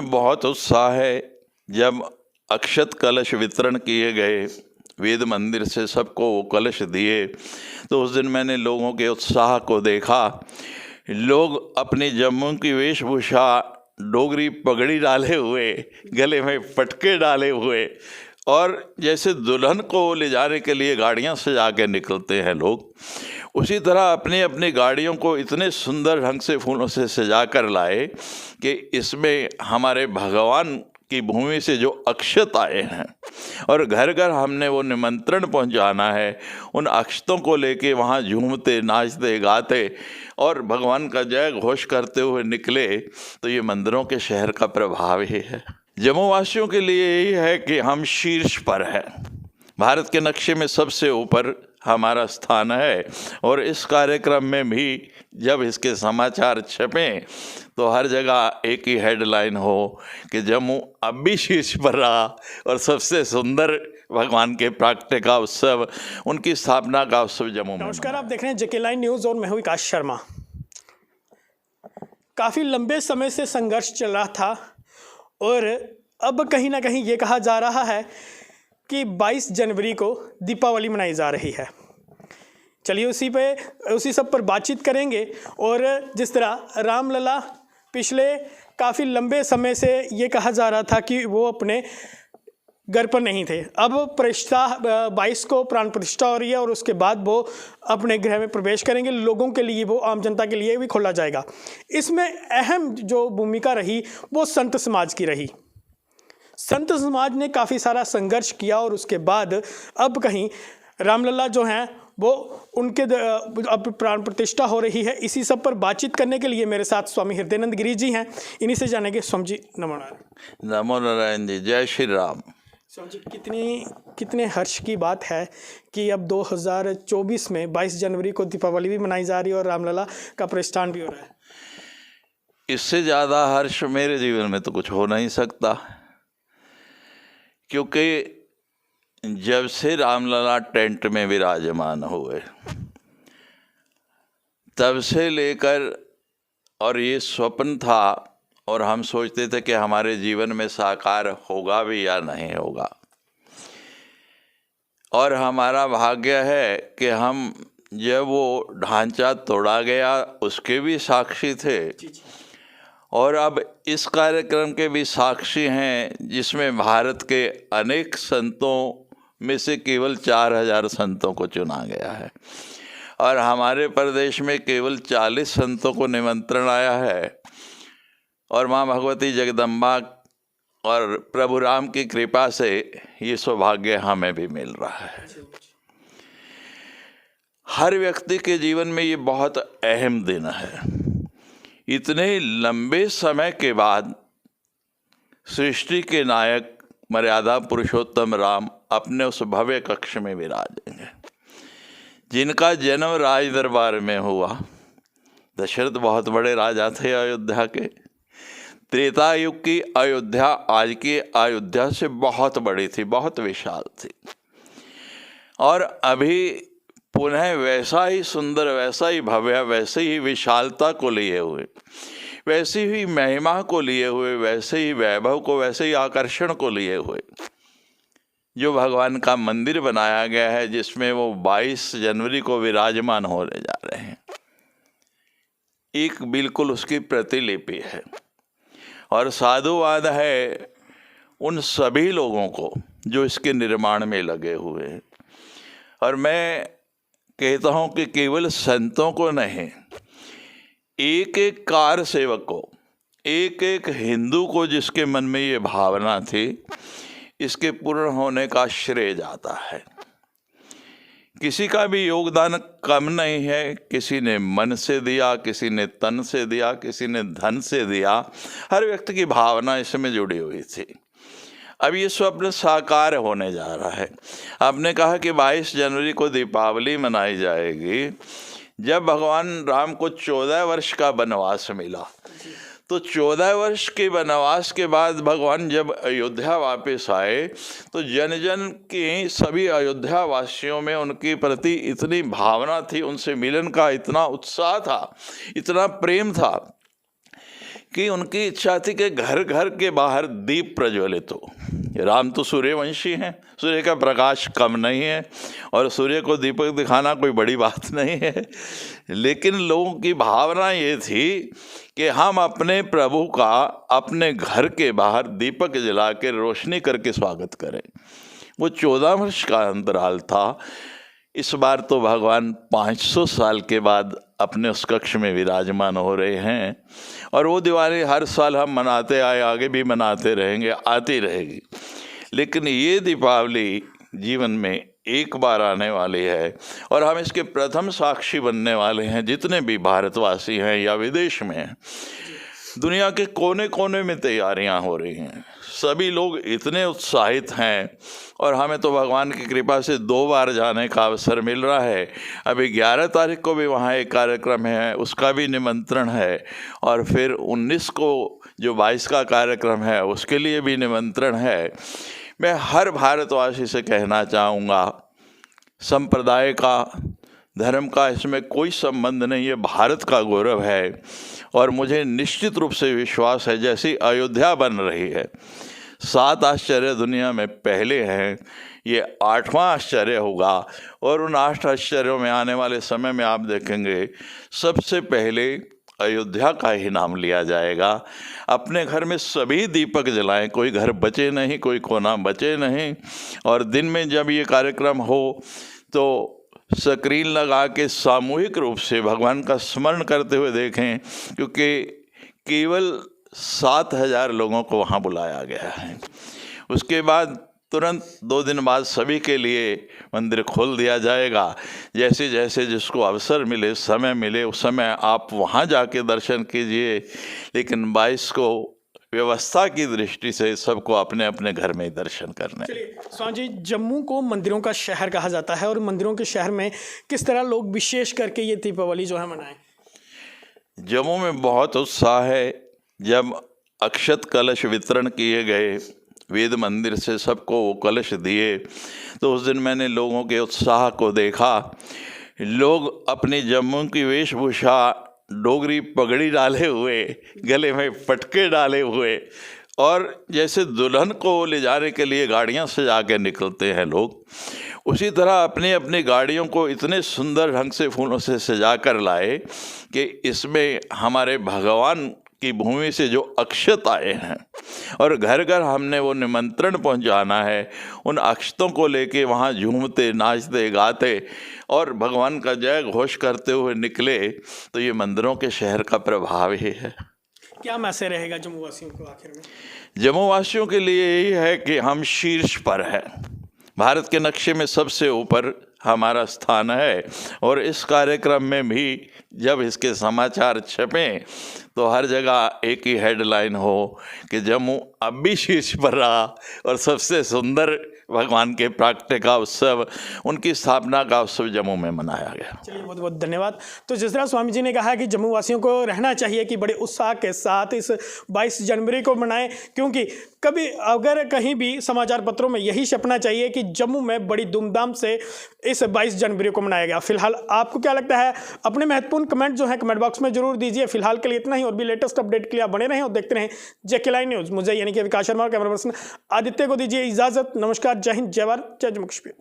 में बहुत उत्साह है। जब अक्षत कलश वितरण किए गए, वेद मंदिर से सबको वो कलश दिए, तो उस दिन मैंने लोगों के उत्साह को देखा। लोग अपनी जम्मू की वेशभूषा, डोगरी पगड़ी डाले हुए, गले में पटके डाले हुए, और जैसे दुल्हन को ले जाने के लिए गाड़ियां सजा के निकलते हैं लोग, उसी तरह अपनी अपनी गाड़ियों को इतने सुंदर ढंग से फूलों से सजा कर लाए कि इसमें हमारे भगवान की भूमि से जो अक्षत आए हैं, और घर घर हमने वो निमंत्रण पहुंचाना है, उन अक्षतों को लेके वहाँ झूमते, नाचते, गाते और भगवान का जय घोष करते हुए निकले, तो ये मंदिरों के शहर का प्रभाव ही है। जम्मू वासियों के लिए यही है कि हम शीर्ष पर हैं, भारत के नक्शे में सबसे ऊपर हमारा स्थान है। और इस कार्यक्रम में भी जब इसके समाचार छपें तो हर जगह एक ही हेडलाइन हो कि जम्मू अब भी शीर्ष पर रहा और सबसे सुंदर भगवान के प्राकट्य का उत्सव, उनकी स्थापना का उत्सव जम्मू में। नमस्कार, आप देख रहे हैं जेके लाइन न्यूज़ और मैं हूं विकास शर्मा। काफ़ी लंबे समय से संघर्ष चल रहा था और अब कहीं ना कहीं ये कहा जा रहा है कि 22 जनवरी को दीपावली मनाई जा रही है। चलिए उसी सब पर बातचीत करेंगे। और जिस तरह रामलला पिछले काफ़ी लंबे समय से ये कहा जा रहा था कि वो अपने घर पर नहीं थे, अब प्रतिष्ठा 22 को प्राण प्रतिष्ठा हो रही है और उसके बाद वो अपने गृह में प्रवेश करेंगे। लोगों के लिए, वो आम जनता के लिए भी खोला जाएगा। इसमें अहम जो भूमिका रही वो संत समाज की रही। संत समाज ने काफ़ी सारा संघर्ष किया और उसके बाद अब कहीं रामलला जो हैं वो उनके अब प्राण प्रतिष्ठा हो रही है। इसी सब पर बातचीत करने के लिए मेरे साथ स्वामी हृदयानंद गिरी जी हैं। इन्हीं से जानेंगे। स्वामी जी नमो नारायण। नमो नारायण जी, जय श्री राम। स्वामी जी, कितने हर्ष की बात है कि अब 2024 में 22 जनवरी को दीपावली भी मनाई जा रही है और रामलला का प्रतिष्ठान भी हो रहा है। इससे ज़्यादा हर्ष मेरे जीवन में तो कुछ हो नहीं सकता, क्योंकि जब से रामलला टेंट में विराजमान हुए तब से लेकर, और ये स्वप्न था और हम सोचते थे कि हमारे जीवन में साकार होगा भी या नहीं होगा, और हमारा भाग्य है कि हम जब वो ढांचा तोड़ा गया उसके भी साक्षी थे, और अब इस कार्यक्रम के भी साक्षी हैं, जिसमें भारत के अनेक संतों में से केवल 4000 संतों को चुना गया है, और हमारे प्रदेश में केवल 40 संतों को निमंत्रण आया है। और माँ भगवती जगदम्बा और प्रभु राम की कृपा से ये सौभाग्य हमें भी मिल रहा है। हर व्यक्ति के जीवन में ये बहुत अहम दिन है। इतने लंबे समय के बाद सृष्टि के नायक मर्यादा पुरुषोत्तम राम अपने उस भव्य कक्ष में विराजेंगे, जिनका जन्म राज दरबार में हुआ। दशरथ बहुत बड़े राजा थे अयोध्या के। त्रेता युग की अयोध्या आज की अयोध्या से बहुत बड़ी थी, बहुत विशाल थी, और अभी पुनः वैसा ही सुंदर, वैसा ही भव्य, वैसे ही विशालता को लिए हुए, वैसी ही महिमा को लिए हुए, वैसे ही वैभव को, वैसे ही आकर्षण को लिए हुए जो भगवान का मंदिर बनाया गया है, जिसमें वो 22 जनवरी को विराजमान होने जा रहे हैं, एक बिल्कुल उसकी प्रतिलिपि है। और साधुवाद है उन सभी लोगों को जो इसके निर्माण में लगे हुए हैं। और मैं कहता हूँ कि केवल संतों को नहीं, एक एक कार सेवक को, एक एक हिंदू को जिसके मन में ये भावना थी, इसके पूर्ण होने का श्रेय जाता है। किसी का भी योगदान कम नहीं है। किसी ने मन से दिया, किसी ने तन से दिया, किसी ने धन से दिया। हर व्यक्ति की भावना इसमें जुड़ी हुई थी। अब ये स्वप्न साकार होने जा रहा है। आपने कहा कि 22 जनवरी को दीपावली मनाई जाएगी। जब भगवान राम को 14 वर्ष का वनवास मिला, तो 14 वर्ष के वनवास के बाद भगवान जब अयोध्या वापस आए, तो जन जन के, सभी अयोध्या वासियों में उनके प्रति इतनी भावना थी, उनसे मिलन का इतना उत्साह था, इतना प्रेम था कि उनकी इच्छा थी कि घर घर के बाहर दीप प्रज्वलित हो। राम तो सूर्यवंशी हैं, सूर्य का प्रकाश कम नहीं है और सूर्य को दीपक दिखाना कोई बड़ी बात नहीं है, लेकिन लोगों की भावना ये थी कि हम अपने प्रभु का अपने घर के बाहर दीपक जला के रोशनी करके स्वागत करें। वो 14 वर्ष का अंतराल था। इस बार तो भगवान 500 साल के बाद अपने उस कक्ष में विराजमान हो रहे हैं और वो दिवाली हर साल हम मनाते आए, आगे भी मनाते रहेंगे, आती रहेगी। लेकिन ये दीपावली जीवन में एक बार आने वाली है और हम इसके प्रथम साक्षी बनने वाले हैं। जितने भी भारतवासी हैं या विदेश में हैं, दुनिया के कोने कोने में तैयारियां हो रही हैं। सभी लोग इतने उत्साहित हैं और हमें तो भगवान की कृपा से 2 बार जाने का अवसर मिल रहा है। अभी 11 तारीख को भी वहाँ एक कार्यक्रम है, उसका भी निमंत्रण है, और फिर 19 को जो 22 का कार्यक्रम है उसके लिए भी निमंत्रण है। मैं हर भारतवासी से कहना चाहूँगा, संप्रदाय का, धर्म का इसमें कोई संबंध नहीं है, भारत का गौरव है। और मुझे निश्चित रूप से विश्वास है, जैसी अयोध्या बन रही है, 7 आश्चर्य दुनिया में पहले हैं, ये 8वां आश्चर्य होगा। और उन 8 आश्चर्यों में आने वाले समय में आप देखेंगे सबसे पहले अयोध्या का ही नाम लिया जाएगा। अपने घर में सभी दीपक जलाएं, कोई घर बचे नहीं, कोई कोना बचे नहीं। और दिन में जब ये कार्यक्रम हो तो स्क्रीन लगा के सामूहिक रूप से भगवान का स्मरण करते हुए देखें, क्योंकि केवल 7000 लोगों को वहाँ बुलाया गया है। उसके बाद तुरंत 2 दिन बाद सभी के लिए मंदिर खोल दिया जाएगा। जैसे जैसे जिसको अवसर मिले, समय मिले, उस समय आप वहाँ जाके दर्शन कीजिए। लेकिन 22 को व्यवस्था की दृष्टि से सबको अपने अपने घर में ही दर्शन करने। चलिए स्वामी जी, जम्मू को मंदिरों का शहर कहा जाता है और मंदिरों के शहर में किस तरह लोग विशेष करके ये दीपावली जो है मनाएं? जम्मू में बहुत उत्साह है। जब अक्षत कलश वितरण किए गए, वेद मंदिर से सबको वो कलश दिए, तो उस दिन मैंने लोगों के उत्साह को देखा। लोग अपनी जम्मू की वेशभूषा, डोगरी पगड़ी डाले हुए, गले में पटके डाले हुए, और जैसे दुल्हन को ले जाने के लिए गाड़ियां सजा के निकलते हैं लोग, उसी तरह अपनी अपनी गाड़ियों को इतने सुंदर ढंग से फूलों से सजा कर लाए कि इसमें हमारे भगवान की भूमि से जो अक्षत आए हैं और घर घर हमने वो निमंत्रण पहुंचाना है, उन अक्षतों को लेके वहाँ झूमते, नाचते, गाते और भगवान का जय घोष करते हुए निकले। तो ये मंदिरों के शहर का प्रभाव ही है। क्या मैसेज रहेगा जम्मू वासियों को आखिर में? जम्मू वासियों के लिए यही है कि हम शीर्ष पर हैं, भारत के नक्शे में सबसे ऊपर हमारा स्थान है। और इस कार्यक्रम में भी जब इसके समाचार छपें तो हर जगह एक ही हेडलाइन हो कि जम्मू अब भी शीर्ष पर रहा और सबसे सुंदर भगवान के प्राकट्य का उत्सव, उनकी स्थापना का उत्सव जम्मू में मनाया गया। चलिए बहुत बहुत धन्यवाद। तो जिस तरह स्वामी जी ने कहा कि जम्मू वासियों को रहना चाहिए कि बड़े उत्साह के साथ इस 22 जनवरी को मनाएं, क्योंकि कभी अगर कहीं भी समाचार पत्रों में यही छपना चाहिए कि जम्मू में बड़ी धूमधाम से इस 22 जनवरी को मनाया गया। फिलहाल आपको क्या लगता है? अपने महत्वपूर्ण कमेंट जो है कमेंट बॉक्स में जरूर दीजिए। फिलहाल के लिए इतना ही, और भी लेटेस्ट अपडेट के लिए आप बने रहें और देखते रहें जेके लाइव न्यूज़। मुझे यानी कि विकास शर्मा और कैमरा पर्सन आदित्य को दीजिए इजाज़त। नमस्कार, जय हिंद, जय भारत, जय जम्मू कश्मीर।